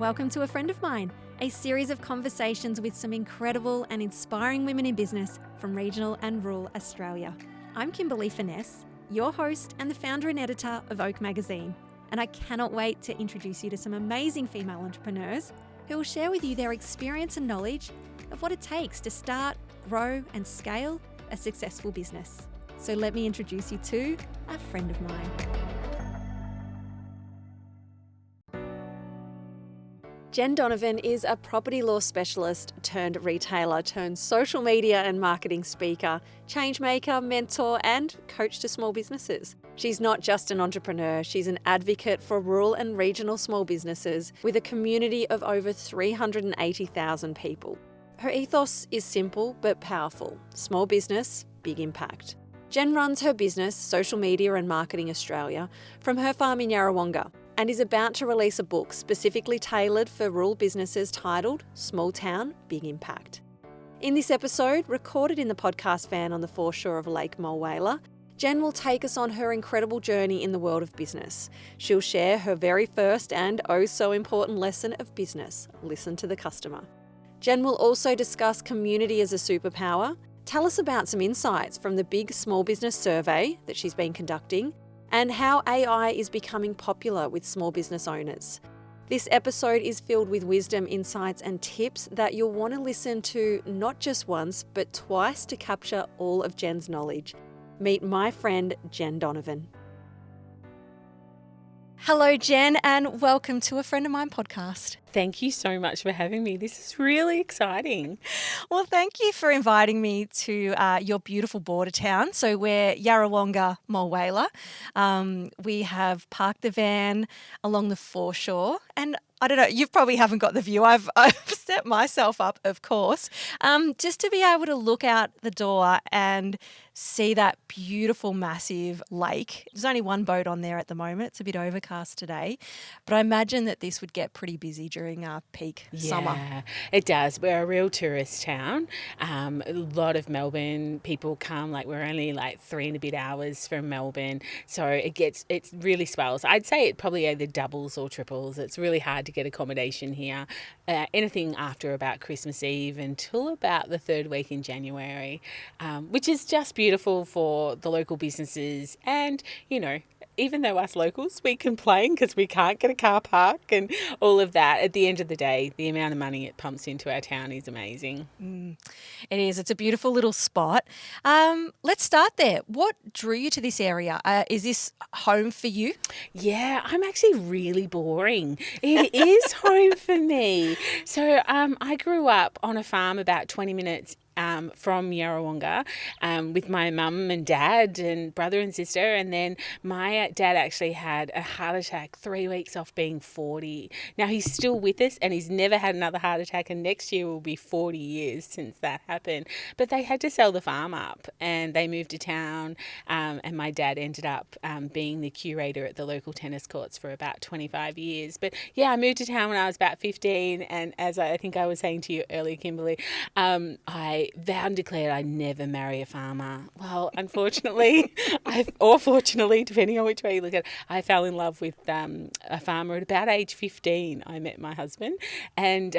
Welcome to A Friend of Mine, a series of conversations with some incredible and inspiring women in business from regional and rural Australia. I'm Kimberly Finesse, your host and the founder and editor of Oak Magazine, and I cannot wait to introduce you to some amazing female entrepreneurs who will share with you their experience and knowledge of what it takes to start, grow and scale a successful business. So let me introduce you to a friend of mine. Jenn Donovan is a property law specialist turned retailer turned social media and marketing speaker, change maker, mentor and coach to small businesses. She's not just an entrepreneur, she's an advocate for rural and regional small businesses with a community of over 380,000 people. Her ethos is simple but powerful. Small business, big impact. Jenn runs her business, Social Media and Marketing Australia, from her farm in Yarrawonga, and is about to release a book specifically tailored for rural businesses titled Small Town, Big Impact. In this episode, recorded in the podcast van on the foreshore of Lake Mulwala, Jenn will take us on her incredible journey in the world of business. She'll share her very first and oh so important lesson of business: listen to the customer. Jenn will also discuss community as a superpower, tell us about some insights from the big small business survey that she's been conducting, and how AI is becoming popular with small business owners. This episode is filled with wisdom, insights and tips that you'll want to listen to not just once, but twice to capture all of Jenn's knowledge. Meet my friend, Jenn Donovan. Hello, Jenn, and welcome to A Friend of Mine podcast. Thank you so much for having me. This is really exciting. Well, thank you for inviting me to your beautiful border town. So we're Yarrawonga, Mulwala. We have parked the van along the foreshore, and I don't know, you probably haven't got the view. I've set myself up, of course, just to be able to look out the door and see that beautiful, massive lake. There's only one boat on there at the moment. It's a bit overcast today, but I imagine that this would get pretty busy during peak summer. Yeah, it does. We're a real tourist town. A lot of Melbourne people come. Like, we're only like 3 and a bit hours from Melbourne, so it really swells. I'd say it probably either doubles or triples. It's really hard to get accommodation here. Anything after about Christmas Eve until about the third week in January, which is just beautiful for the local businesses. And, you know, even though us locals, we complain because we can't get a car park and all of that, at the end of the day, the amount of money it pumps into our town is amazing. It is. It's a beautiful little spot. Let's start there. What drew you to this area? Is this home for you? Yeah, I'm actually really boring. It is home for me. So I grew up on a farm about 20 minutes from Yarrawonga with my mum and dad and brother and sister, and then my dad actually had a heart attack 3 weeks off being 40. Now he's still with us and he's never had another heart attack, and next year will be 40 years since that happened. But they had to sell the farm up and they moved to town, and my dad ended up being the curator at the local tennis courts for about 25 years. But yeah, I moved to town when I was about 15, and as I think I was saying to you earlier, Kimberly, I vowed and declared I'd never marry a farmer. Well, unfortunately, or fortunately, depending on which way you look at it, I fell in love with a farmer at about age 15. I met my husband, and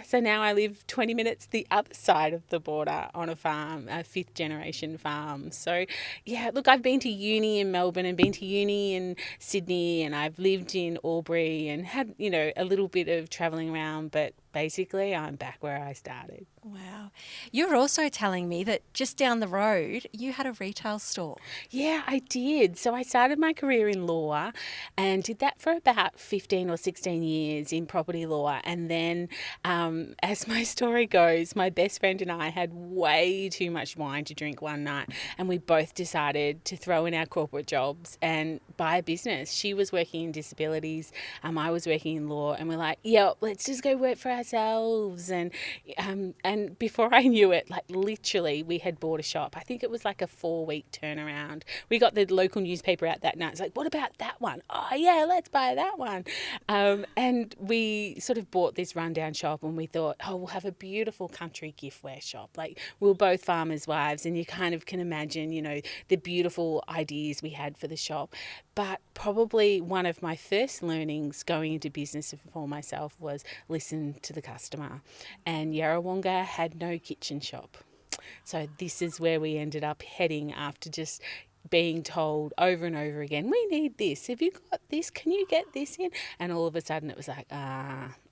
so now I live 20 minutes the other side of the border on a farm, a 5th generation farm. So yeah, look, I've been to uni in Melbourne and been to uni in Sydney, and I've lived in Albury and had, you know, a little bit of travelling around, but basically I'm back where I started. Wow. You're also telling me that just down the road you had a retail store. Yeah, I did. So I started my career in law and did that for about 15 or 16 years in property law. And then as my story goes, my best friend and I had way too much wine to drink one night, and we both decided to throw in our corporate jobs and buy a business. She was working in disabilities, I was working in law, and we're like, yeah, let's just go work for ourselves. And before I knew it, like literally we had bought a shop. I think it was like a 4-week turnaround. We got the local newspaper out that night. It's like, what about that one? Oh yeah, let's buy that one. And we sort of bought this rundown shop, and we thought, oh, we'll have a beautiful country giftware shop. Like, we're both farmers' wives, and you kind of can imagine, you know, the beautiful ideas we had for the shop. But probably one of my first learnings going into business for myself was listen to the customer. And Yarrawonga had no kitchen shop. So this is where we ended up heading after just being told over and over again, we need this. Have you got this? Can you get this in? And all of a sudden it was like,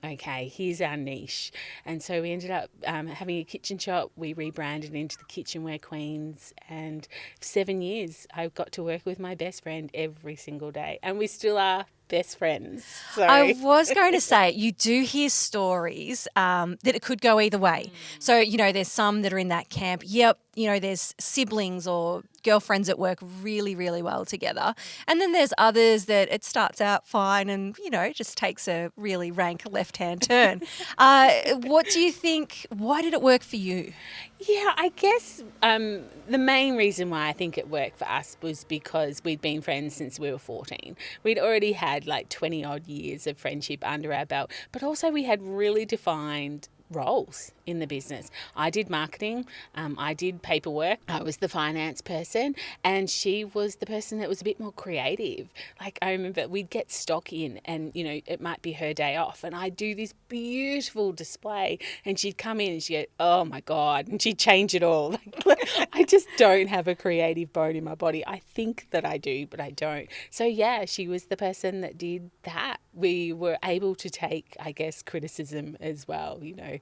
okay, here's our niche. And so we ended up having a kitchen shop. We rebranded into the Kitchenware Queens. And for 7 years, I got to work with my best friend every single day. And we still are best friends. So. I was going to say, you do hear stories that it could go either way. So, you know, there's some that are in that camp. Yep, you know, there's siblings or girlfriends that work really, really well together. And then there's others that it starts out fine and, you know, just takes a really rank left-hand turn. What do you think? Why did it work for you? Yeah, I guess the main reason why I think it worked for us was because we'd been friends since we were 14. We'd already had like 20 odd years of friendship under our belt, but also we had really defined roles in the business. I did marketing, I did paperwork, I was the finance person, and she was the person that was a bit more creative. Like, I remember we'd get stock in and, you know, it might be her day off and I'd do this beautiful display and she'd come in and she'd go, oh my God, and she'd change it all. Like, I just don't have a creative bone in my body. I think that I do, but I don't. So yeah, she was the person that did that. We were able to take, I guess, criticism as well, you know,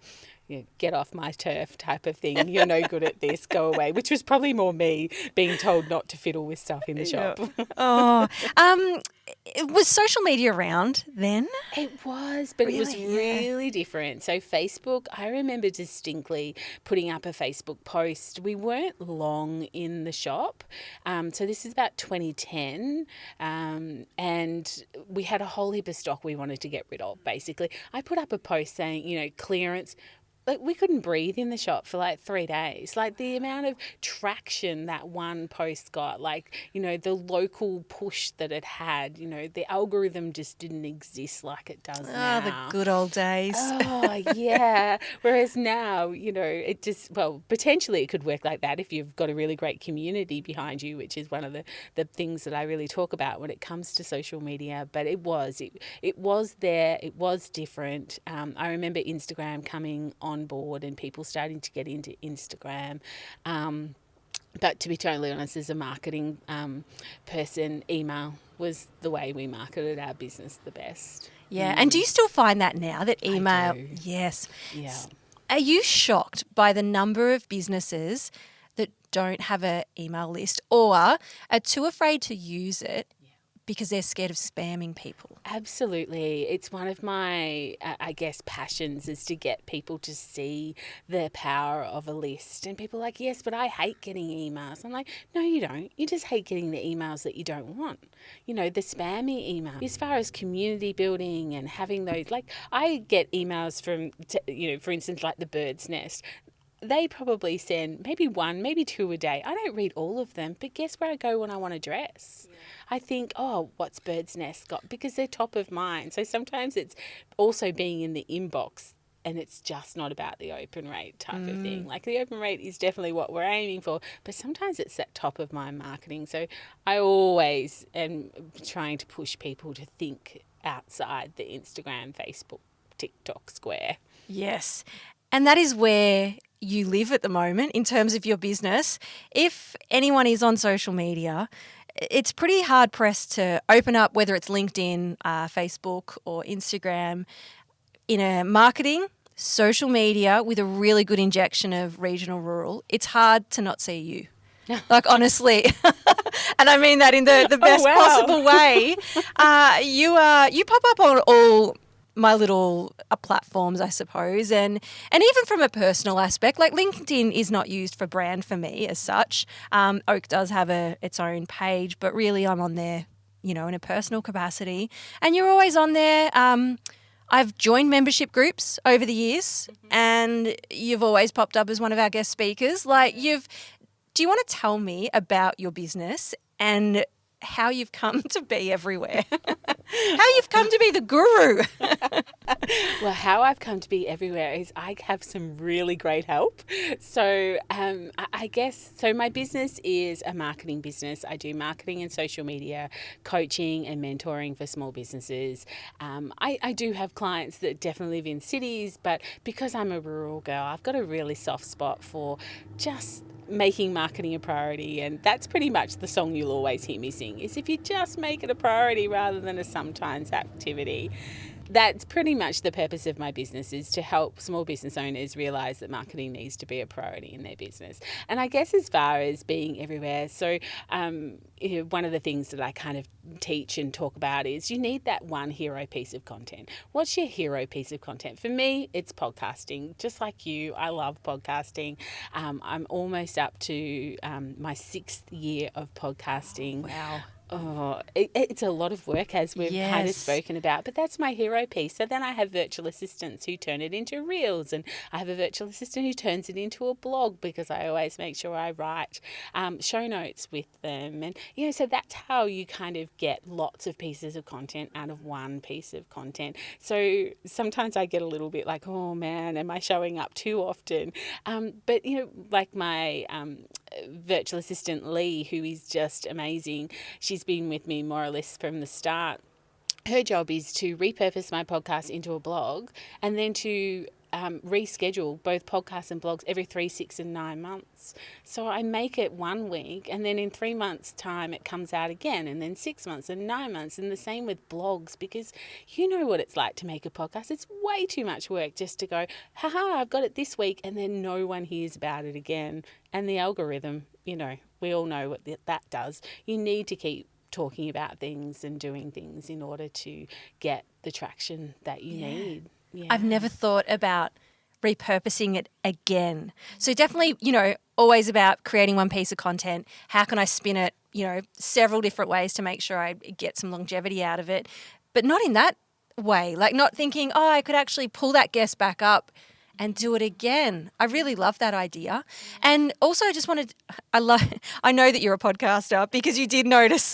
get off my turf type of thing. You're no good at this, go away, which was probably more me being told not to fiddle with stuff in the shop. Oh, was social media around then? It was, but Really? it was really different. So Facebook, I remember distinctly putting up a Facebook post. We weren't long in the shop. So this is about 2010. And we had a whole heap of stock we wanted to get rid of, basically. I put up a post saying, you know, clearance. Like, we couldn't breathe in the shop for like 3 days. Like, the amount of traction that one post got, like, you know, the local push that it had, you know, the algorithm just didn't exist like it does now. The good old days. Oh, yeah. Whereas now, you know, it just, well, potentially it could work like that if you've got a really great community behind you, which is one of the things that I really talk about when it comes to social media. But it was there. It was different. I remember Instagram coming on board and people starting to get into Instagram. But to be totally honest, as a marketing person, email was the way we marketed our business the best. Yeah. And do you still find that now, that email? I do. Yes. Yeah. Are you shocked by the number of businesses that don't have an email list or are too afraid to use it because they're scared of spamming people? Absolutely. It's one of my, I guess, passions is to get people to see the power of a list. And people are like, yes, but I hate getting emails. I'm like, no, you don't. You just hate getting the emails that you don't want. You know, the spammy email. As far as community building and having those, like, I get emails from, you know, for instance, like the Bird's Nest. They probably send maybe 1, maybe 2 a day. I don't read all of them, but guess where I go when I want to dress? Yeah. I think, oh, what's Bird's Nest got? Because they're top of mind. So sometimes it's also being in the inbox and it's just not about the open rate type of thing. Like, the open rate is definitely what we're aiming for, but sometimes it's that top of mind marketing. So I always am trying to push people to think outside the Instagram, Facebook, TikTok square. Yes. And that is where you live at the moment in terms of your business. If anyone is on social media, it's pretty hard pressed to open up, whether it's LinkedIn, Facebook or Instagram, in a marketing, social media with a really good injection of regional rural. It's hard to not see you. Like, honestly, and I mean that in the best possible way. You pop up on all my little platforms, I suppose, and even from a personal aspect, like LinkedIn is not used for brand for me as such. Oak does have its own page, but really I'm on there, you know, in a personal capacity. And you're always on there. I've joined membership groups over the years, and you've always popped up as one of our guest speakers. Do you want to tell me about your business and how you've come to be everywhere? How you've come to be the guru? Well, how I've come to be everywhere is I have some really great help. So I guess, so my business is a marketing business. I do marketing and social media, coaching and mentoring for small businesses. I do have clients that definitely live in cities, but because I'm a rural girl, I've got a really soft spot for just making marketing a priority, and that's pretty much the song you'll always hear me sing, is if you just make it a priority rather than a sometimes activity. That's pretty much the purpose of my business, is to help small business owners realise that marketing needs to be a priority in their business. And I guess as far as being everywhere, so one of the things that I kind of teach and talk about is you need that one hero piece of content. What's your hero piece of content? For me, it's podcasting. Just like you, I love podcasting. I'm almost up to my 6th year of podcasting. Wow. Oh, it's a lot of work, as we've kind of spoken about, but that's my hero piece. So then I have virtual assistants who turn it into reels, and I have a virtual assistant who turns it into a blog, because I always make sure I write show notes with them. And, so that's how you kind of get lots of pieces of content out of one piece of content. So sometimes I get a little bit like, oh man, am I showing up too often? But, like my virtual assistant Lee, who is just amazing. She's been with me more or less from the start. Her job is to repurpose my podcast into a blog, and then to reschedule both podcasts and blogs every 3, 6 and 9 months. So I make it 1 week, and then in 3 months' time it comes out again, and then 6 months and 9 months, and the same with blogs, because you know what it's like to make a podcast. It's way too much work just to go, haha, I've got it this week, and then no one hears about it again. And the algorithm, we all know what that does. You need to keep talking about things and doing things in order to get the traction that you need. Yeah. I've never thought about repurposing it again. So definitely, always about creating one piece of content. How can I spin it, several different ways to make sure I get some longevity out of it, but not in that way. Like not thinking, I could actually pull that guest back up and do it again. I really love that idea. And also I just wanted, I know that you're a podcaster because you did notice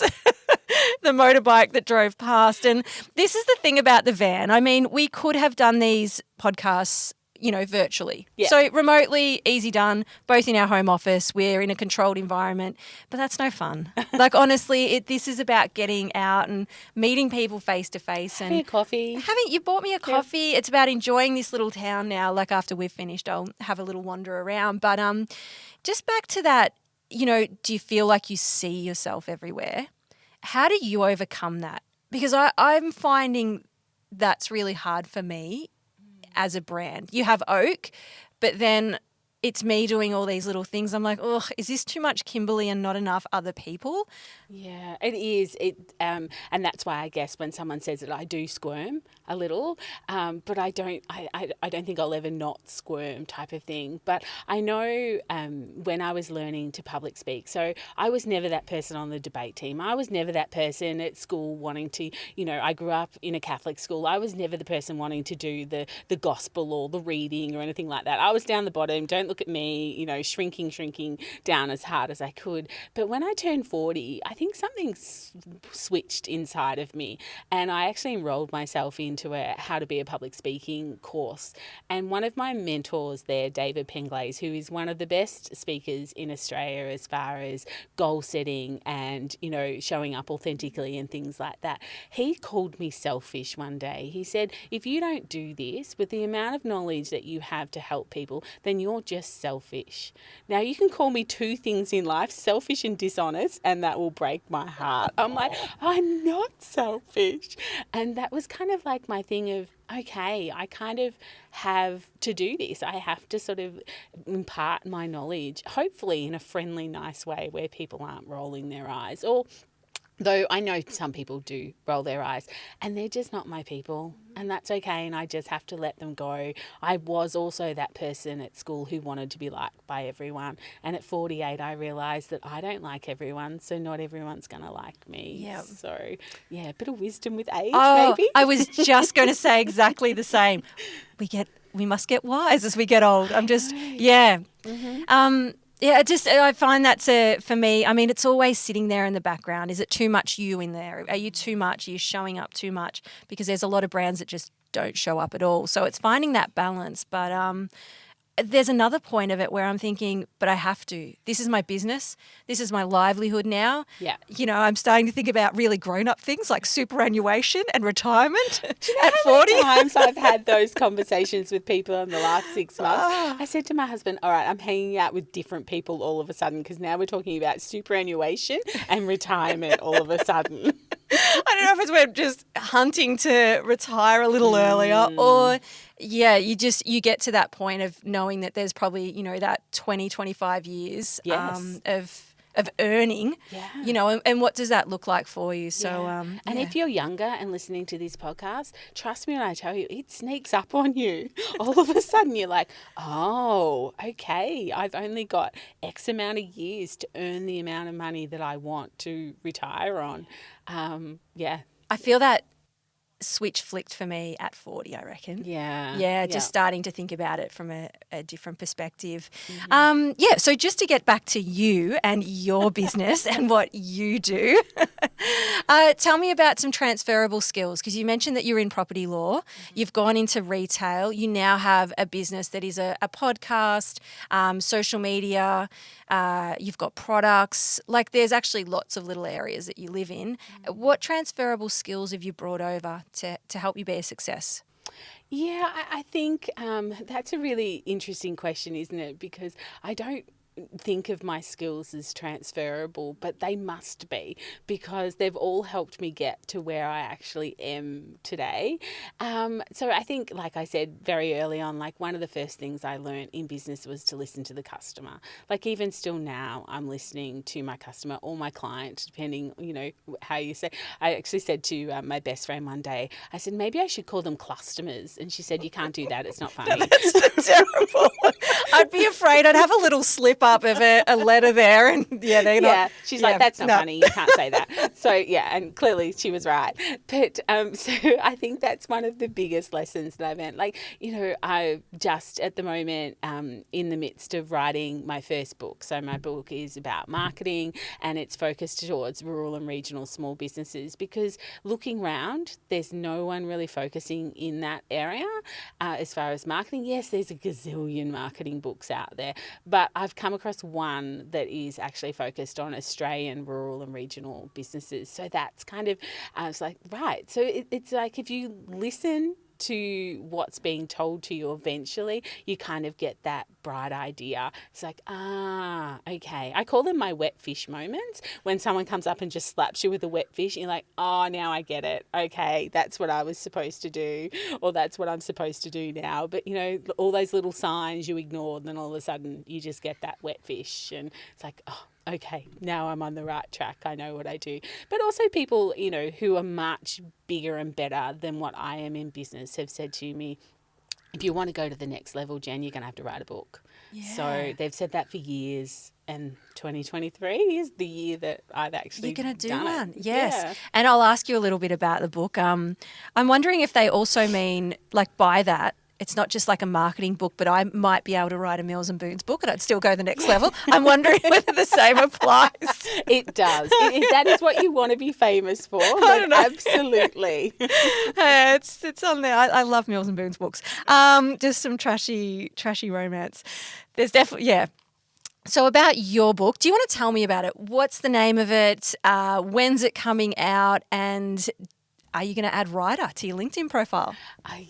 the motorbike that drove past. And this is the thing about the van. I mean, we could have done these podcasts, virtually. Yeah. So remotely, easy done, both in our home office. We're in a controlled environment, but that's no fun. Like, honestly, this is about getting out and meeting people face to face. Having a coffee. You bought me a coffee. Yeah. It's about enjoying this little town now. Like, after we've finished, I'll have a little wander around. But just back to that, do you feel like you see yourself everywhere? How do you overcome that? Because I'm finding that's really hard for me as a brand. You have Oak, but then it's me doing all these little things. I'm like, oh, is this too much Kimberly and not enough other people? Yeah, it is. And that's why I guess when someone says it, I do squirm a little, but I don't think I'll ever not squirm type of thing. But I know when I was learning to public speak, so I was never that person on the debate team. I was never that person at school wanting to, I grew up in a Catholic school. I was never the person wanting to do the gospel or the reading or anything like that. I was down the bottom. Don't look at me, shrinking down as hard as I could. But when I turned 40, I think something switched inside of me, and I actually enrolled myself into a how to be a public speaking course. And one of my mentors there, David Penglaze, who is one of the best speakers in Australia as far as goal setting and, showing up authentically and things like that, he called me selfish one day. He said, if you don't do this with the amount of knowledge that you have to help people, then you're just selfish. Now, you can call me 2 things in life, selfish and dishonest, and that will break my heart. I'm like, I'm not selfish. And that was kind of like my thing of, okay, I kind of have to do this. I have to sort of impart my knowledge, hopefully in a friendly, nice way where people aren't rolling their eyes. Or Though I know some people do roll their eyes, and they're just not my people, and that's okay, and I just have to let them go. I was also that person at school who wanted to be liked by everyone, and at 48 I realised that I don't like everyone, so not everyone's going to like me. Yeah. So, yeah, a bit of wisdom with age, Oh, maybe. I was just going to say exactly the same. We must get wise as we get old. I'm just, yeah. Yeah, I find that's for me, I mean, it's always sitting there in the background. Is it too much you in there? Are you too much? Are you showing up too much? Because there's a lot of brands that just don't show up at all. So it's finding that balance. But there's another point of it where I'm thinking, but I have to. This is my business. This is my livelihood now. Yeah. You know, I'm starting to think about really grown-up things like superannuation and retirement Do you know at how 40. many times I've had those conversations with people in the last 6 months? I said to my husband, all right, I'm hanging out with different people all of a sudden because now we're talking about superannuation and retirement all of a sudden. I don't know if it's we're just hunting to retire a little earlier or, yeah, you get to that point of knowing that there's probably, you know, that 20, 25 years Yes. of earning, Yeah. you know, and what does that look like for you? So, Yeah. And if you're younger and listening to this podcast, trust me when I tell you, it sneaks up on you. All of a sudden you're like, oh, okay, I've only got X amount of years to earn the amount of money that I want to retire on. Yeah. I feel that switch flicked for me at 40, I reckon. Yeah. Yeah, just starting to think about it from a different perspective. So just to get back to you and your business and what you do, tell me about some transferable skills, because you mentioned that you're in property law, you've gone into retail, you now have a business that is a podcast, social media, you've got products, like there's actually lots of little areas that you live in. What transferable skills have you brought over to help you be a success? Yeah, I think that's a really interesting question, isn't it? Because I don't think of my skills as transferable, but they must be because they've all helped me get to where I actually am today. So I think, like I said very early on, like one of the first things I learned in business was to listen to the customer. Like even still now, I'm listening to my customer or my client, depending, you know, how you say. I actually said to my best friend one day, I said, maybe I should call them customers. And she said, you can't do that. It's not funny. That's terrible. I'd be afraid I'd have a little slip up of a letter there, and they're not. She's like, that's not funny. You can't say that. So and clearly she was right. But so I think that's one of the biggest lessons that I've learned. Like, you know, I just at the moment in the midst of writing my first book. So my book is about marketing and it's focused towards rural and regional small businesses because looking round, there's no one really focusing in that area as far as marketing. Yes, there's a gazillion marketing books out there, but I've come across one that is actually focused on Australian rural and regional businesses. So that's kind of, I was like, right. So it's like if you listen to what's being told to you eventually, you kind of get that bright idea. It's like, okay. I call them my wet fish moments when someone comes up and just slaps you with a wet fish and you're like, oh, now I get it. Okay, that's what I was supposed to do, or that's what I'm supposed to do now. But, you know, all those little signs you ignored, then all of a sudden you just get that wet fish and it's like, oh, okay, now I'm on the right track. I know what I do. But also people, you know, who are much bigger and better than what I am in business have said to me, if you want to go to the next level, Jen, you're going to have to write a book. Yeah. So they've said that for years. And 2023 is the year that I've actually You're going to do done one, it. yes. Yeah. And I'll ask you a little bit about the book. I'm wondering if they also mean, like by that, it's not just like a marketing book, but I might be able to write a Mills and Boons book and I'd still go the next level. I'm wondering whether the same applies. It does. That is what you want to be famous for. I don't know. Absolutely. It's on there. I love Mills and Boons books. Just some trashy romance. There's definitely, yeah. So about your book, do you want to tell me about it? What's the name of it? When's it coming out? And are you going to add writer to your LinkedIn profile?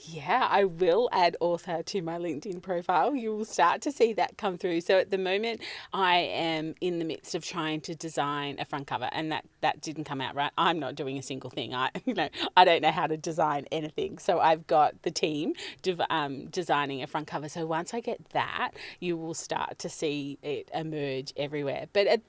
Yeah, I will add author to my LinkedIn profile. You will start to see that come through. So at the moment, I am in the midst of trying to design a front cover, and that didn't come out right. I'm not doing a single thing. I don't know how to design anything. So I've got the team designing a front cover. So once I get that, you will start to see it emerge everywhere. But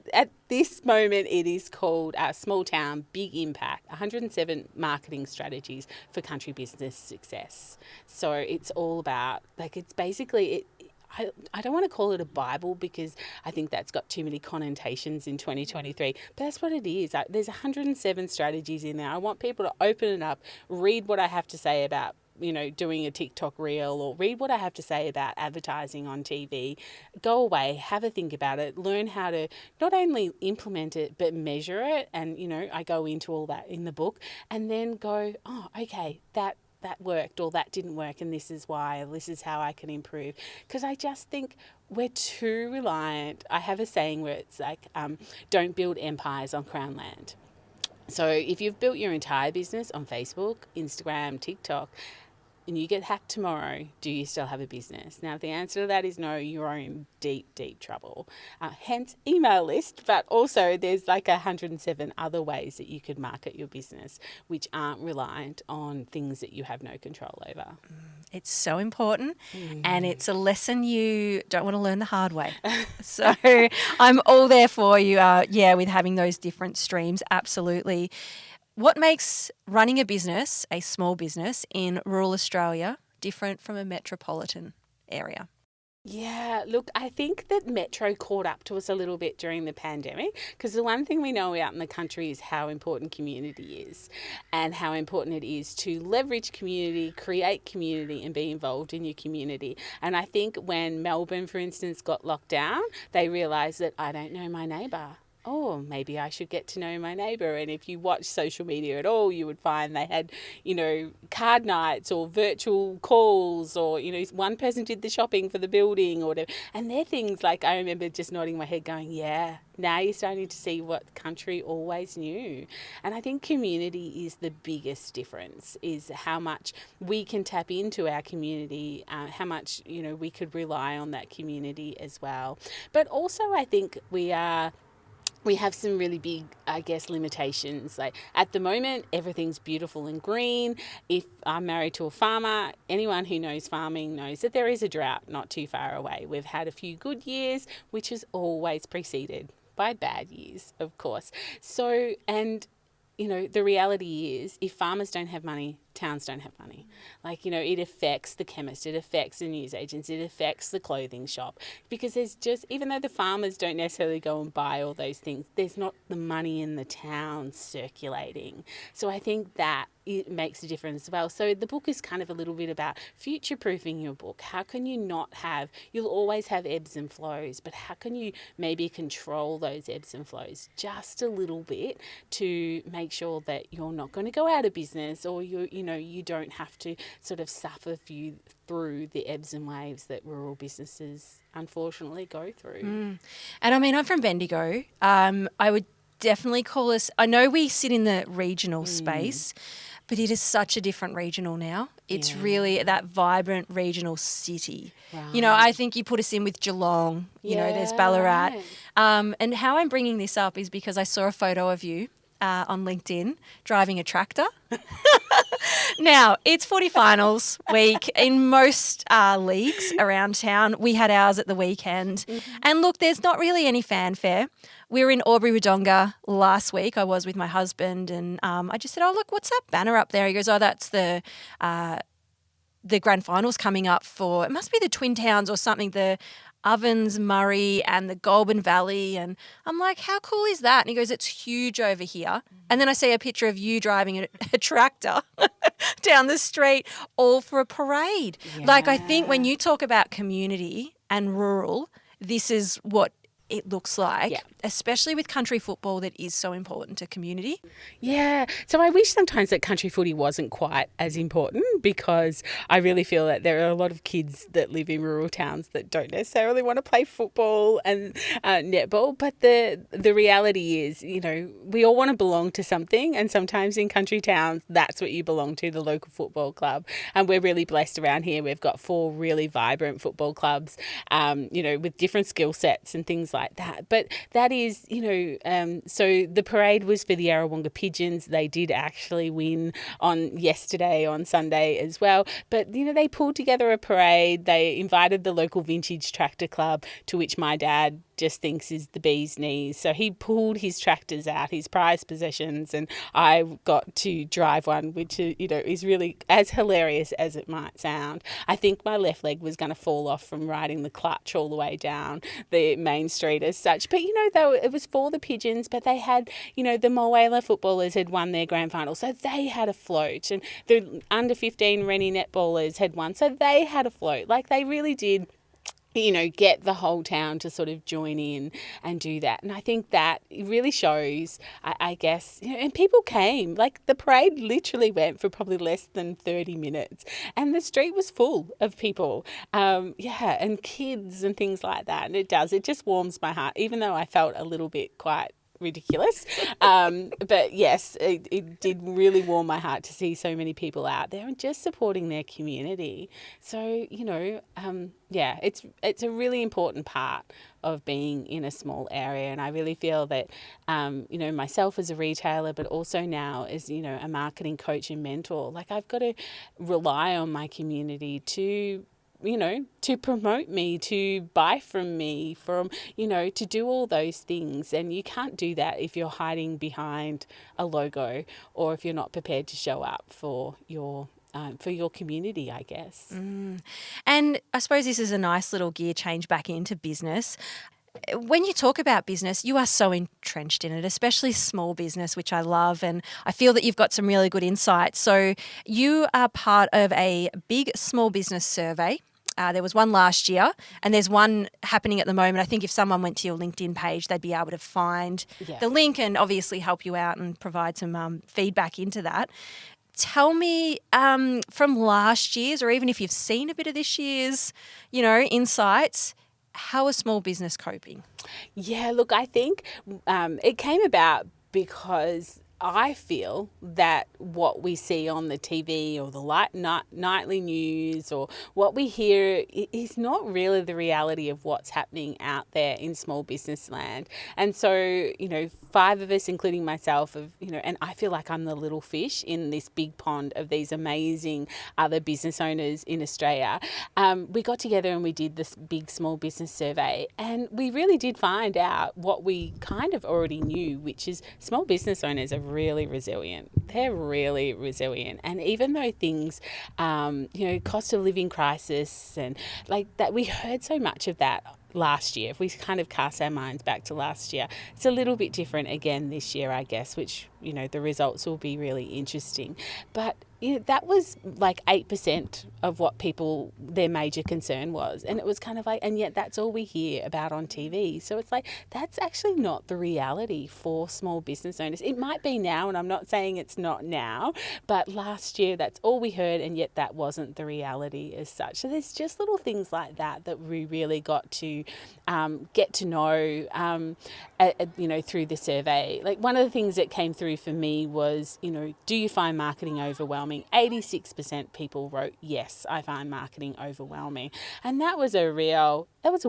this moment it is called Small Town, Big Impact, 107 Marketing Strategies for Country Business Success. So it's all about, like, it's basically, I don't want to call it a Bible because I think that's got too many connotations in 2023, but that's what it is. There's 107 strategies in there. I want people to open it up, read what I have to say about doing a TikTok reel, or read what I have to say about advertising on TV. Go away, have a think about it, learn how to not only implement it, but measure it. And, I go into all that in the book, and then go, oh, okay, that worked, or that didn't work, and this is why, or this is how I can improve. Because I just think we're too reliant. I have a saying where it's like, don't build empires on crown land. So if you've built your entire business on Facebook, Instagram, TikTok, and you get hacked tomorrow, do you still have a business? Now, if the answer to that is no, you're in deep, deep trouble. Hence, email list, but also there's like 107 other ways that you could market your business, which aren't reliant on things that you have no control over. It's so important, and it's a lesson you don't want to learn the hard way. So I'm all there for you, with having those different streams, absolutely. What makes running a business, a small business in rural Australia, different from a metropolitan area? Yeah, look, I think that Metro caught up to us a little bit during the pandemic, because the one thing we know out in the country is how important community is, and how important it is to leverage community, create community, and be involved in your community. And I think when Melbourne, for instance, got locked down, they realised that I don't know my neighbour. Oh, maybe I should get to know my neighbour. And if you watch social media at all, you would find they had, card nights or virtual calls, or, one person did the shopping for the building or whatever. And they're things like, I remember just nodding my head going, yeah, now you're starting to see what country always knew. And I think community is the biggest difference, is how much we can tap into our community, how much, we could rely on that community as well. But also I think we have some really big, limitations. Like at the moment, everything's beautiful and green. If I'm married to a farmer, anyone who knows farming knows that there is a drought not too far away. We've had a few good years, which is always preceded by bad years, of course. So, and the reality is, if farmers don't have money, towns don't have money. Like, it affects the chemist, it affects the newsagents, it affects the clothing shop, because there's just, even though the farmers don't necessarily go and buy all those things, there's not the money in the town circulating. So I think that it makes a difference as well. So the book is kind of a little bit about future-proofing your book. How can you not have, you'll always have ebbs and flows, but how can you maybe control those ebbs and flows just a little bit to make sure that you're not going to go out of business, or you don't have to sort of suffer through the ebbs and waves that rural businesses unfortunately go through. And I mean, I'm from Bendigo. I would definitely call us, I know we sit in the regional space, but it is such a different regional now. It's really that vibrant regional city. Right. I think you put us in with Geelong, there's Ballarat. Right. And how I'm bringing this up is because I saw a photo of you on LinkedIn driving a tractor. Now, it's footy finals week in most leagues around town. We had ours at the weekend. And look, there's not really any fanfare. We were in Albury-Wodonga last week. I was with my husband, and I just said, oh, look, what's that banner up there? He goes, oh, that's the grand finals coming up for, it must be the Twin Towns or something, the Ovens, Murray and the Goulburn Valley. And I'm like, how cool is that? And he goes, it's huge over here. And then I see a picture of you driving a tractor down the street, all for a parade. Yeah. Like, I think when you talk about community and rural, this is what it looks like, especially with country football that is so important to community. Yeah. So I wish sometimes that country footy wasn't quite as important, because I really feel that there are a lot of kids that live in rural towns that don't necessarily want to play football and netball. But the reality is, we all want to belong to something, and sometimes in country towns, that's what you belong to, the local football club. And we're really blessed around here. We've got 4 really vibrant football clubs, with different skill sets and things like that. But that is, so the parade was for the Yarrawonga Pigeons. They did actually win on Sunday as well. But, they pulled together a parade. They invited the local vintage tractor club, to which my dad just thinks is the bee's knees. So he pulled his tractors out, his prized possessions, and I got to drive one, which, is really as hilarious as it might sound. I think my left leg was going to fall off from riding the clutch all the way down the main street as such. But, though it was for the pigeons, but they had, the Mulwala footballers had won their grand final, so they had a float. And the under 15 Rennie netballers had won, so they had a float. Like, they really did get the whole town to sort of join in and do that. And I think that really shows, I guess, and people came. Like, the parade literally went for probably less than 30 minutes and the street was full of people, and kids and things like that. And it just warms my heart, even though I felt a little bit quite ridiculous. But yes, it did really warm my heart to see so many people out there and just supporting their community. So, it's a really important part of being in a small area. And I really feel that, myself as a retailer, but also now as, a marketing coach and mentor, like, I've got to rely on my community to promote me, to buy from me, to do all those things. And you can't do that if you're hiding behind a logo or if you're not prepared to show up for your community, I guess. And I suppose this is a nice little gear change back into business. When you talk about business, you are so entrenched in it, especially small business, which I love. And I feel that you've got some really good insights. So you are part of a big small business survey. There was one last year and there's one happening at the moment. I think if someone went to your LinkedIn page, they'd be able to find the link and obviously help you out and provide some feedback into that. Tell me from last year's, or even if you've seen a bit of this year's, insights, how is small business coping? Yeah, look, I think it came about because I feel that what we see on the TV or the nightly news or what we hear is not really the reality of what's happening out there in small business land. And so, 5 of us, including myself, and I feel like I'm the little fish in this big pond of these amazing other business owners in Australia. We got together and we did this big small business survey, and we really did find out what we kind of already knew, which is small business owners are really resilient. They're really resilient. And even though things, cost of living crisis and like that, we heard so much of that last year. If we kind of cast our minds back to last year, it's a little bit different again this year, I guess, which, the results will be really interesting. But that was like 8% of what their major concern was. And it was kind of like, and yet that's all we hear about on TV. So it's like, that's actually not the reality for small business owners. It might be now, and I'm not saying it's not now, but last year that's all we heard, and yet that wasn't the reality as such. So there's just little things like that we really got to get to know, through the survey. Like, one of the things that came through for me was, do you find marketing overwhelming? 86% people wrote, yes, I find marketing overwhelming. And that was a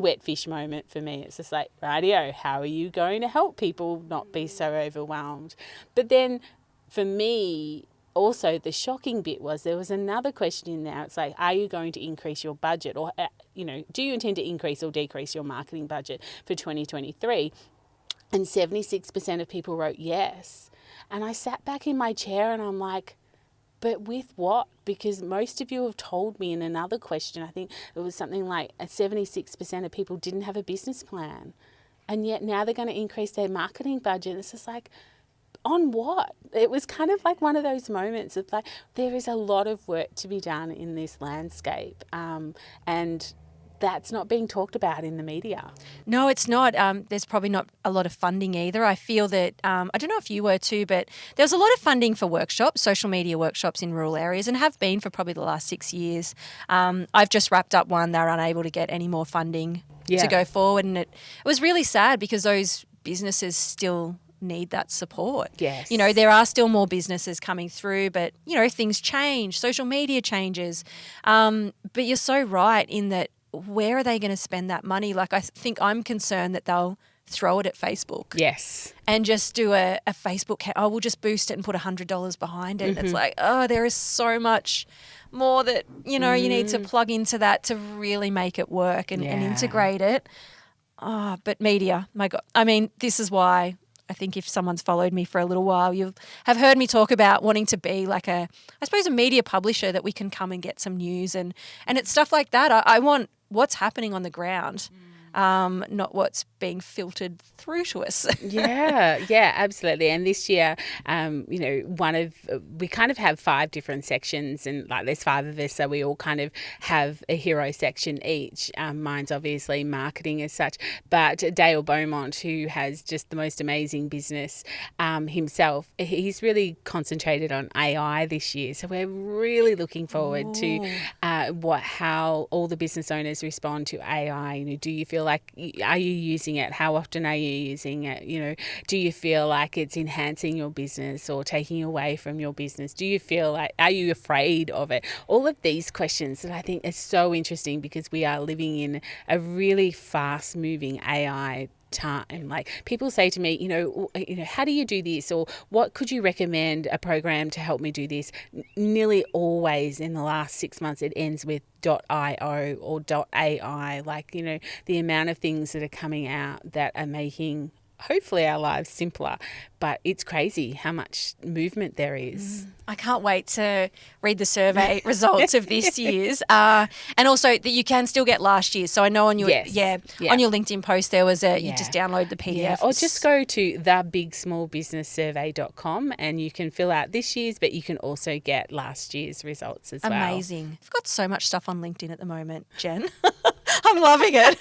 wet fish moment for me. It's just like, rightio, how are you going to help people not be so overwhelmed? But then for me, also the shocking bit was there was another question in there. It's like, are you going to increase your budget? Or, do you intend to increase or decrease your marketing budget for 2023? And 76% of people wrote yes. And I sat back in my chair and I'm like, but with what? Because most of you have told me in another question, I think it was something like 76% of people didn't have a business plan. And yet now they're going to increase their marketing budget. It's just like, on what? It was kind of like one of those moments of like, there is a lot of work to be done in this landscape. And that's not being talked about in the media. No, it's not. There's probably not a lot of funding either. I feel that, I don't know if you were too, but there was a lot of funding for workshops, social media workshops in rural areas, and have been for probably the last 6 years. I've just wrapped up one. They're unable to get any more funding to go forward. And it was really sad because those businesses still need that support. Yes. There are still more businesses coming through, but, things change, social media changes. But you're so right in that, where are they going to spend that money? Like, I think I'm concerned that they'll throw it at Facebook. Yes. And just do a Facebook, we'll just boost it and put $100 behind it. Mm-hmm. It's like, there is so much more that, you need to plug into that to really make it work and integrate it. Oh, but media, my God. I mean, this is why I think if someone's followed me for a little while, you have heard me talk about wanting to be like I suppose a media publisher that we can come and get some news and it's stuff like that. I want what's happening on the ground. Not what's being filtered through to us. Yeah, absolutely. And this year, we kind of have 5 different sections, and like there's 5 of us, so we all kind of have a hero section each. Mine's obviously marketing as such, but Dale Beaumont, who has just the most amazing business himself, he's really concentrated on AI this year. So we're really looking forward to how all the business owners respond to AI. Do you feel like, are you using it? How often are you using it? Do you feel like it's enhancing your business or taking away from your business? Do you feel like, are you afraid of it? All of these questions that I think are so interesting, because we are living in a really fast moving AI time. Like people say to me, how do you do this, or what could you recommend a program to help me do this? Nearly always in the last 6 months it ends with .io or .ai. Like, the amount of things that are coming out that are making hopefully our lives simpler, but it's crazy how much movement there is. I can't wait to read the survey results of this year's, and also that you can still get last year's. So I know on your on your LinkedIn post there was you just download the PDF, or just go to thebigsmallbusinesssurvey.com and you can fill out this year's, but you can also get last year's results as well. Amazing. I've got so much stuff on LinkedIn at the moment, Jen. I'm loving it.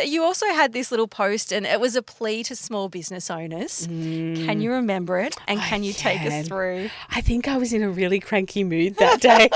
You also had this little post, and it was a plea to small business owners. Can you remember it? And can you take us through? I think I was in a really cranky mood that day.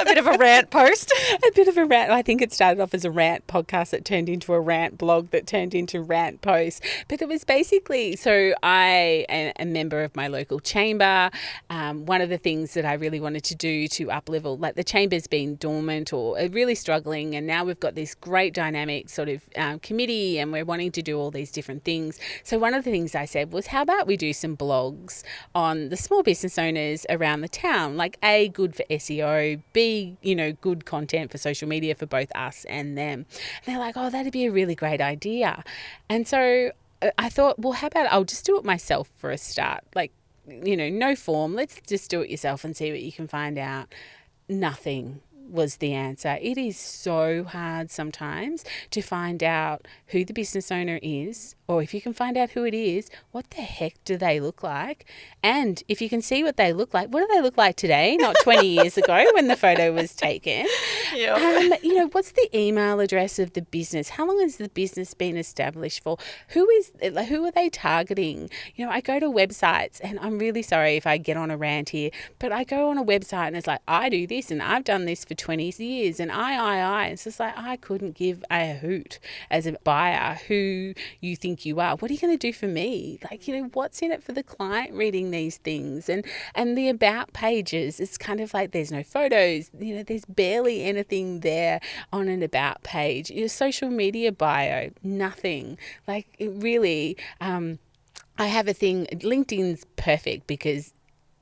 A bit of a rant post. A bit of a rant. I think it started off as a rant podcast that turned into a rant blog that turned into rant post. But it was basically, so I am a member of my local chamber. One of the things that I really wanted to do to up-level, like the chamber's been dormant or really struggling, and now we've got this great dynamic sort of committee, and we're wanting to do all these different things. So one of the things I said was, how about we do some blogs on the small business owners around the town? Like, A, good for SEO, B, good content for social media for both us and them. And they're like, oh, that'd be a really great idea. And so I thought, well, how about I'll just do it myself for a start? Like, no form. Let's just do it yourself and see what you can find out. Nothing was the answer. It is so hard sometimes to find out who the business owner is, or if you can find out who it is, what the heck do they look like? And if you can see what they look like, what do they look like today, not 20 years ago when the photo was taken? What's the email address of the business? How long has the business been established for? Who are they targeting? I go to websites, and I'm really sorry if I get on a rant here, but I go on a website and it's like, I do this and I've done this for 20 years and I. It's just like, I couldn't give a hoot as a buyer who you think you are. What are you going to do for me? Like, what's in it for the client reading these things? And the about pages, it's kind of like there's no photos, there's barely anything there on an about page. Your social media bio, nothing. Like, it really, I have a thing, LinkedIn's perfect because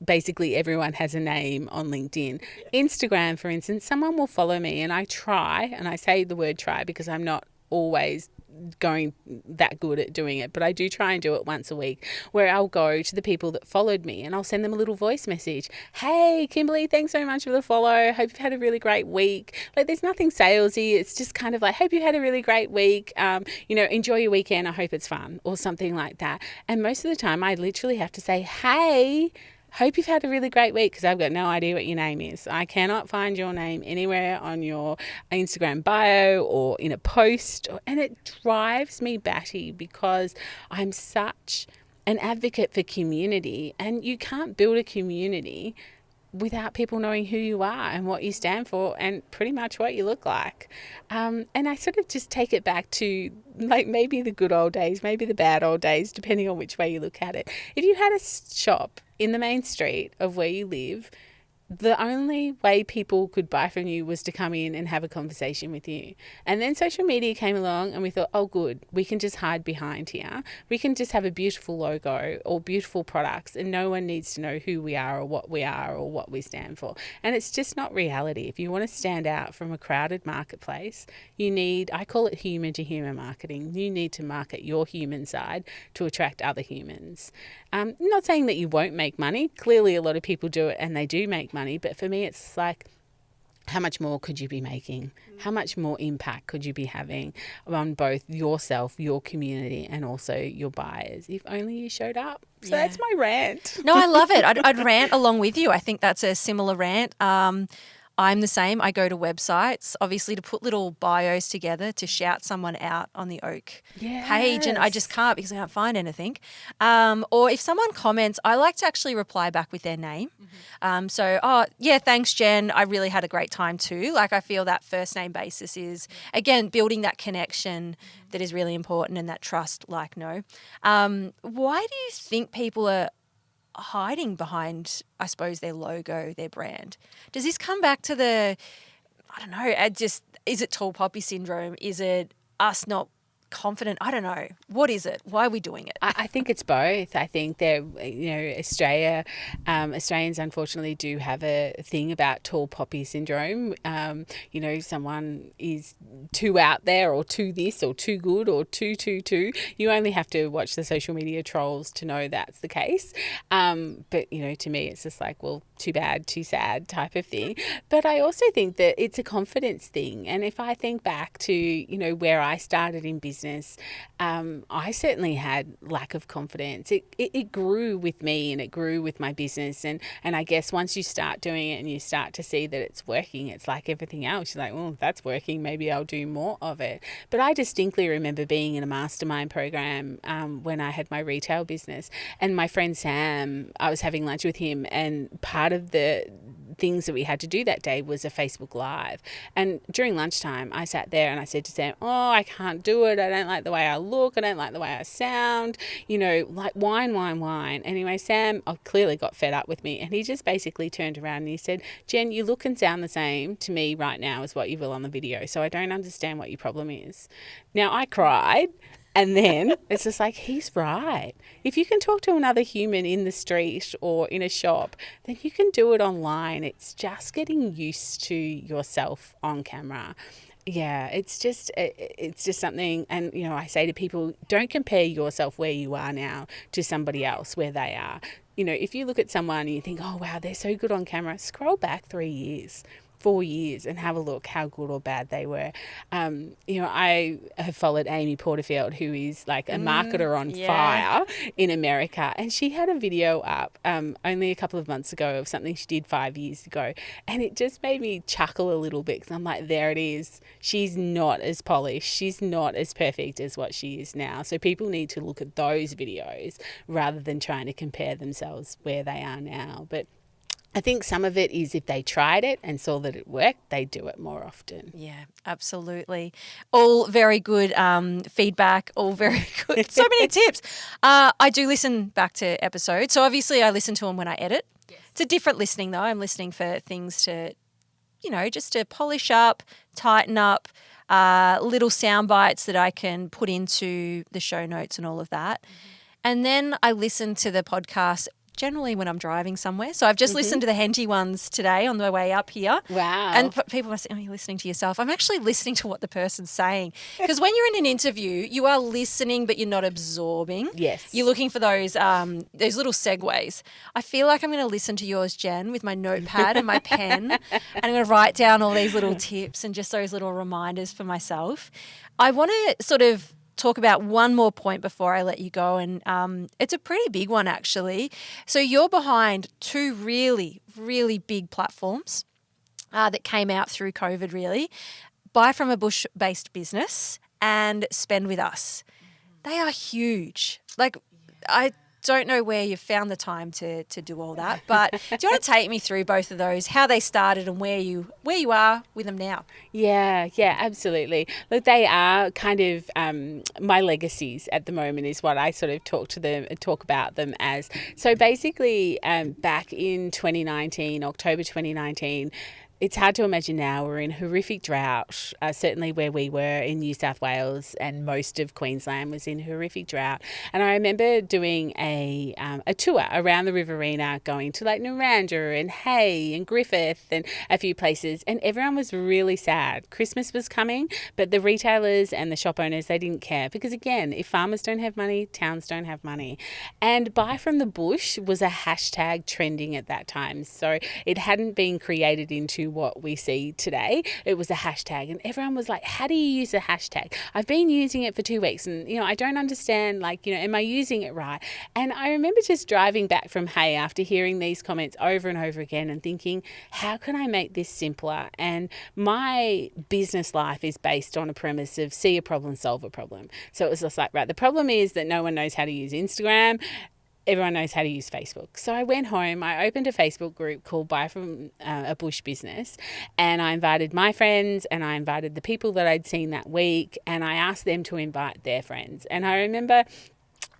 basically everyone has a name on LinkedIn. Instagram, for instance, someone will follow me and I try, and I say the word try because I'm not always going that good at doing it, but I do try and do it once a week, where I'll go to the people that followed me and I'll send them a little voice message. Hey, Kimberly, thanks so much for the follow. Hope you've had a really great week. Like, there's nothing salesy. It's just kind of like, hope you had a really great week. Enjoy your weekend. I hope it's fun, or something like that. And most of the time I literally have to say, hey, hope you've had a really great week, because I've got no idea what your name is. I cannot find your name anywhere on your Instagram bio or in a post. And it drives me batty because I'm such an advocate for community, and you can't build a community without people knowing who you are and what you stand for and pretty much what you look like. And I sort of just take it back to like maybe the good old days, maybe the bad old days, depending on which way you look at it. If you had a shop in the main street of where you live, the only way people could buy from you was to come in and have a conversation with you. And then social media came along and we thought, oh, good, we can just hide behind here. We can just have a beautiful logo or beautiful products and no one needs to know who we are or what we stand for. And it's just not reality. If you want to stand out from a crowded marketplace, you need, I call it human to human marketing. You need to market your human side to attract other humans. Not saying that you won't make money. Clearly a lot of people do it and they do make money. But for me, it's like, how much more could you be making? How much more impact could you be having on both yourself, your community, and also your buyers if only you showed up? So that's my rant. No, I love it. I'd rant along with you. I think that's a similar rant. I'm the same. I go to websites, obviously, to put little bios together to shout someone out on the Oak page, and I just can't because I can't find anything. Or if someone comments, I like to actually reply back with their name. Thanks, Jen. I really had a great time too. Like, I feel that first name basis is, again, building that connection that is really important and that trust, like, no. Why do you think people are hiding behind, I suppose, their logo, their brand? Does this come back to is it tall poppy syndrome? Is it us not confident? I don't know. What is it? Why are we doing it? I think it's both. I think Australians unfortunately do have a thing about tall poppy syndrome. Someone is too out there or too this or too good or too. You only have to watch the social media trolls to know that's the case. But to me, it's just like, well, too bad, too sad type of thing. But I also think that it's a confidence thing. And if I think back to, where I started in business, I certainly had lack of confidence. It grew with me and it grew with my business. And I guess once you start doing it and you start to see that it's working, it's like everything else. You're like, well, if that's working, maybe I'll do more of it. But I distinctly remember being in a mastermind program when I had my retail business. And my friend Sam, I was having lunch with him, and part of the things that we had to do that day was a Facebook Live. And during lunchtime, I sat there and I said to Sam, oh, I can't do it. I don't like the way I look. I don't like the way I sound. Like whine. Anyway, Sam clearly got fed up with me, and he just basically turned around and he said, Jen, you look and sound the same to me right now as what you will on the video. So I don't understand what your problem is. Now, I cried. And then it's just like, he's right. If you can talk to another human in the street or in a shop, then you can do it online. It's just getting used to yourself on camera. Yeah, it's just something. And, I say to people, don't compare yourself where you are now to somebody else where they are. If you look at someone and you think, oh, wow, they're so good on camera, scroll back 3 years. 4 years and have a look how good or bad they were. I have followed Amy Porterfield, who is like a marketer on fire in America, and she had a video up only a couple of months ago of something she did 5 years ago, and it just made me chuckle a little bit because I'm like, there it is. She's not as polished. She's not as perfect as what she is now. So people need to look at those videos rather than trying to compare themselves where they are now. But I think some of it is if they tried it and saw that it worked, they do it more often. Yeah, absolutely. All very good feedback, all very good. So many tips. I do listen back to episodes. So obviously I listen to them when I edit. Yes. It's a different listening though. I'm listening for things to, just to polish up, tighten up, little sound bites that I can put into the show notes and all of that. Mm-hmm. And then I listen to the podcast generally when I'm driving somewhere. So I've just listened to the Henty ones today on the way up here. Wow. And people must say, oh, you're listening to yourself. I'm actually listening to what the person's saying. Because when you're in an interview, you are listening, but you're not absorbing. Yes. You're looking for those little segues. I feel like I'm going to listen to yours, Jen, with my notepad and my pen. And I'm going to write down all these little tips and just those little reminders for myself. I want to sort of talk about one more point before I let you go, and it's a pretty big one actually. So you're behind two really, really big platforms that came out through COVID really. Buy from a Bush-based business and Spend with us. They are huge. Like, I don't know where you've found the time to do all that, but do you want to take me through both of those, how they started and where you are with them now? Yeah, absolutely. Look, they are kind of my legacies at the moment is what I sort of talk about them as. So basically, back in 2019, October 2019, it's hard to imagine now. We're in horrific drought, certainly where we were in New South Wales, and most of Queensland was in horrific drought. And I remember doing a tour around the Riverina, going to Lake Mulwala and Hay and Griffith and a few places, and everyone was really sad. Christmas was coming, but the retailers and the shop owners, they didn't care because, again, if farmers don't have money, towns don't have money. And Buy from the Bush was a hashtag trending at that time. So it hadn't been created into what we see today. It was a hashtag, and everyone was like, how do you use a hashtag? I've been using it for 2 weeks and, I don't understand, am I using it right? And I remember just driving back from Hay after hearing these comments over and over again and thinking, how can I make this simpler? And my business life is based on a premise of see a problem, solve a problem. So it was just like, right, the problem is that no one knows how to use Instagram. Everyone knows how to use Facebook. So I went home, I opened a Facebook group called Buy from a Bush Business, and I invited my friends and I invited the people that I'd seen that week, and I asked them to invite their friends. And I remember,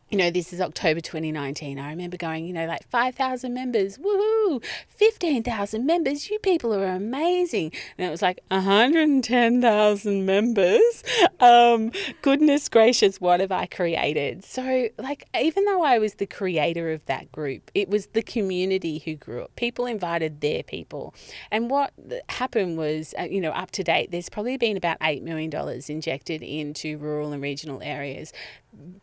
this is October 2019. I remember going, 5,000 members, woohoo, 15,000 members, you people are amazing. And it was like 110,000 members. Goodness gracious, what have I created? So, even though I was the creator of that group, it was the community who grew up. People invited their people. And what happened was, up to date, there's probably been about $8 million injected into rural and regional areas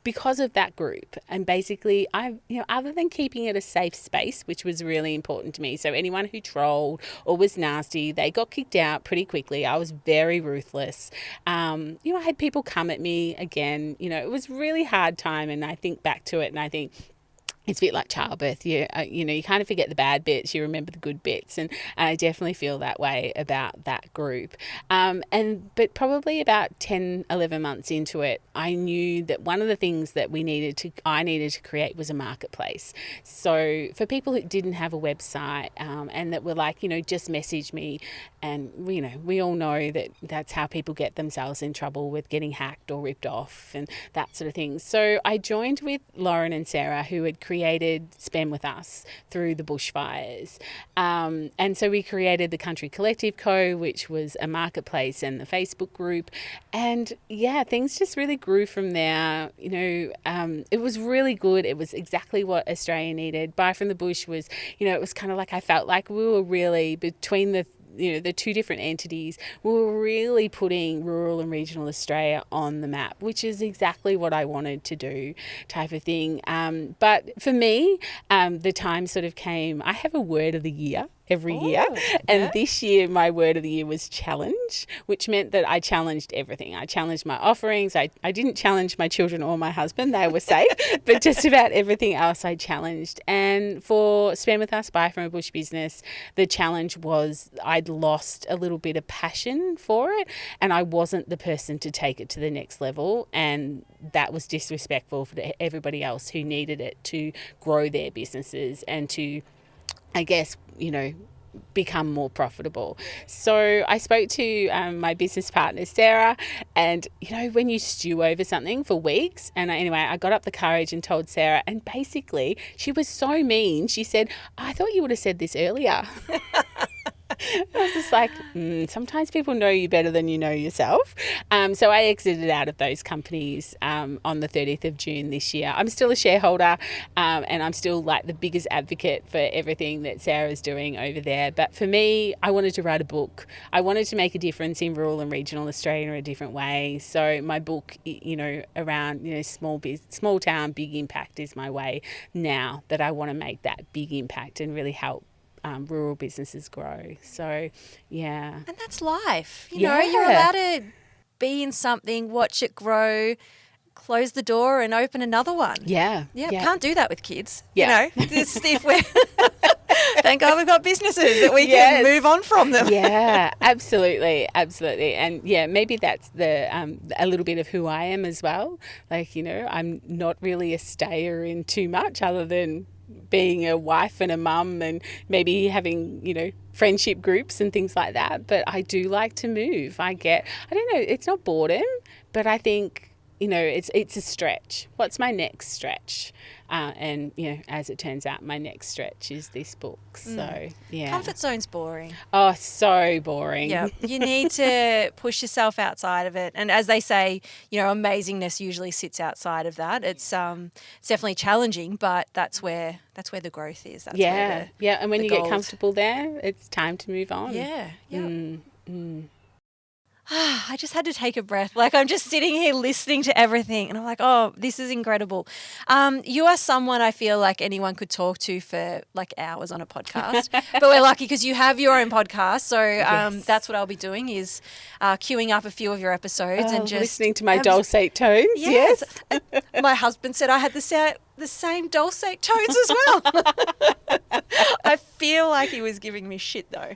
because of that group. And basically, other than keeping it a safe space, which was really important to me. So anyone who trolled or was nasty, they got kicked out pretty quickly. I was very ruthless. I had people come at me again. It was really hard time. And I think back to it and I think, it's a bit like childbirth. You kind of forget the bad bits, you remember the good bits. And I definitely feel that way about that group. But probably about 10, 11 months into it, I knew that one of the things that I needed to create was a marketplace. So for people who didn't have a website and that were like, just message me. And, we all know that that's how people get themselves in trouble with getting hacked or ripped off and that sort of thing. So I joined with Lauren and Sarah, who had created Spend With Us through the bushfires. And so we created the Country Collective Co., which was a marketplace, and the Facebook group. And things just really grew from there. It was really good. It was exactly what Australia needed. Buy from the Bush was, it was kind of like I felt like we were really between the two different entities, we were really putting rural and regional Australia on the map, which is exactly what I wanted to do, type of thing. But for me, the time sort of came, I have a word of the year every year. And this year, my word of the year was challenge, which meant that I challenged everything. I challenged my offerings. I didn't challenge my children or my husband. They were safe. But just about everything else I challenged. And for Spend With Us, Buy From a Bush Business, the challenge was I'd lost a little bit of passion for it, and I wasn't the person to take it to the next level. And that was disrespectful for everybody else who needed it to grow their businesses and to, I guess, become more profitable. So I spoke to my business partner, Sarah, and, when you stew over something for weeks, and I got up the courage and told Sarah, and basically she was so mean. She said, I thought you would have said this earlier. I was just like, sometimes people know you better than you know yourself. So I exited out of those companies on the 30th of June this year. I'm still a shareholder and I'm still like the biggest advocate for everything that Sarah's doing over there. But for me, I wanted to write a book. I wanted to make a difference in rural and regional Australia in a different way. So my book, around, small town, big impact is my way now that I want to make that big impact and really help rural businesses grow. So, yeah. And that's life. You know, you're allowed to be in something, watch it grow, close the door and open another one. Yeah. Can't do that with kids. Yeah. If we're Thank God we've got businesses that we Yes. can move on from them. Yeah, absolutely, absolutely. And yeah, maybe that's the a little bit of who I am as well. Like, I'm not really a stayer in too much other than being a wife and a mum and maybe having, friendship groups and things like that. But I do like to move. I don't know, it's not boredom, but I think, it's a stretch. What's my next stretch? And, as it turns out, my next stretch is this book. So, yeah. Comfort zone's boring. Oh, so boring. Yeah, you need to push yourself outside of it. And as they say, amazingness usually sits outside of that. It's definitely challenging, but that's where the growth is. That's where and when the you gold. get comfortable there, it's time to move on. Yeah. I just had to take a breath. Like, I'm just sitting here listening to everything and I'm like, oh, this is incredible. You are someone I feel like anyone could talk to for like hours on a podcast. But we're lucky because you have your own podcast. So that's what I'll be doing is queuing up a few of your episodes and just listening to my dulcet tones. Yes. My husband said I had the same dulcet tones as well. I feel like he was giving me shit though.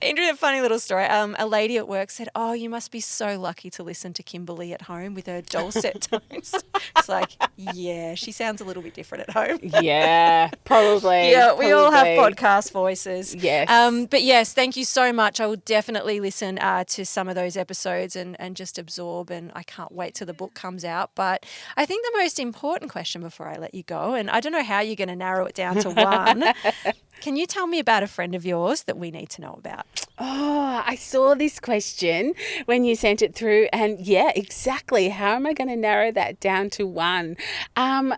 A funny little story. A lady at work said, "Oh, you must be so lucky to listen to Kimberly at home with her dulcet tones." It's like, yeah, she sounds a little bit different at home. Yeah, probably. Yeah, we all have podcast voices. Yes. But yes, thank you so much. I will definitely listen to some of those episodes and just absorb. And I can't wait till the book comes out. But I think the most important question before I let you go, and I don't know how you're going to narrow it down to one. Can you tell me about a friend of yours that we need to know about? Oh, I saw this question when you sent it through, and yeah, exactly. How am I going to narrow that down to one?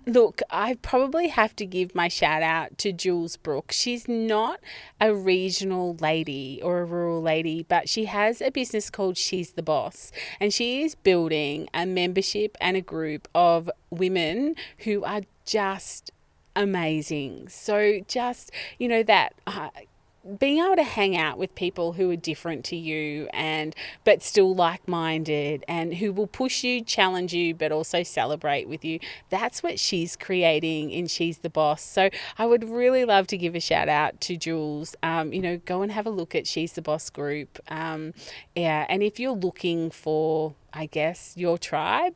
Look, I probably have to give my shout out to Jules Brooke. She's not a regional lady or a rural lady, but she has a business called She's the Boss, and she is building a membership and a group of women who are just amazing. So just, that being able to hang out with people who are different to you but still like-minded and who will push you, challenge you, but also celebrate with you. That's what she's creating in She's the Boss. So I would really love to give a shout out to Jules. Go and have a look at She's the Boss group. And if you're looking for, I guess, your tribe,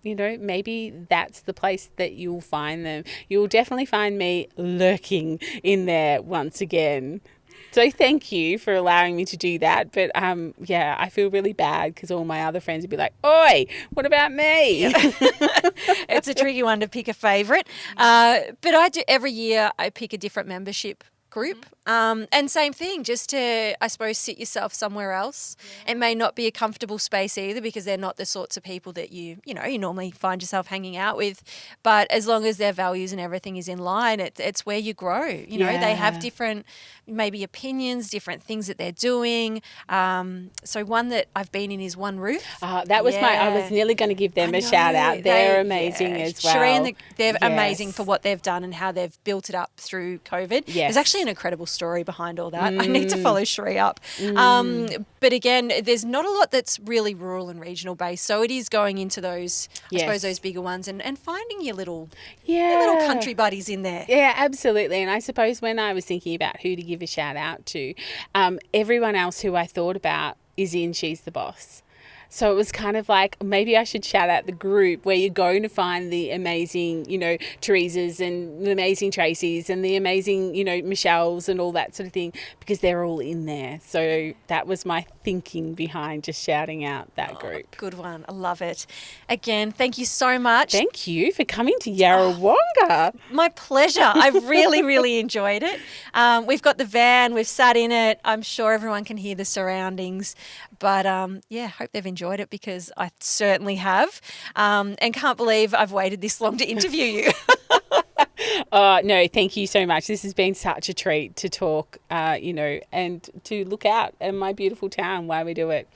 maybe that's the place that you'll find them. You'll definitely find me lurking in there once again. So thank you for allowing me to do that. But I feel really bad because all my other friends would be like, "Oi, what about me?" It's a tricky one to pick a favourite. But I do every year. I pick a different membership group. And same thing, just to, I suppose, sit yourself somewhere else. Yeah. It may not be a comfortable space either because they're not the sorts of people that you normally find yourself hanging out with. But as long as their values and everything is in line, it's where you grow. They have different maybe opinions, different things that they're doing. So one that I've been in is One Roof. That was I was nearly going to give them a shout out. They're amazing as well. Sheree, they're amazing for what they've done and how they've built it up through COVID. Yes. There's actually an incredible story behind all that. I need to follow Sheree up. But again, there's not a lot that's really rural and regional based. So it is going into those, I suppose, those bigger ones and finding your little country buddies in there. Yeah, absolutely. And I suppose when I was thinking about who to give a shout out to, everyone else who I thought about is in She's the Boss. So it was kind of like, maybe I should shout out the group where you're going to find the amazing, Teresas and the amazing Tracys and the amazing, Michelles and all that sort of thing, because they're all in there. So that was my thinking behind just shouting out that group. Good one. I love it. Again, thank you so much. Thank you for coming to Yarrawonga. My pleasure. I really, really enjoyed it. We've got the van. We've sat in it. I'm sure everyone can hear the surroundings. But, hope they've enjoyed it because I certainly have. And can't believe I've waited this long to interview you. No, thank you so much. This has been such a treat to talk, and to look out at my beautiful town while we do it.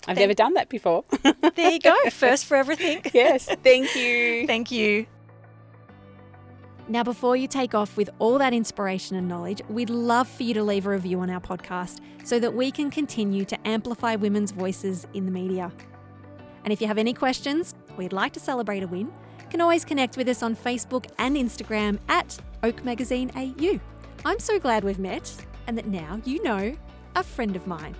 I've never done that before. There you go. First for everything. Yes, thank you. Thank you. Now, before you take off with all that inspiration and knowledge, we'd love for you to leave a review on our podcast so that we can continue to amplify women's voices in the media. And if you have any questions or you'd like to celebrate a win, You can always connect with us on Facebook and Instagram at Oak Magazine AU. I'm so glad we've met and that now you know a friend of mine.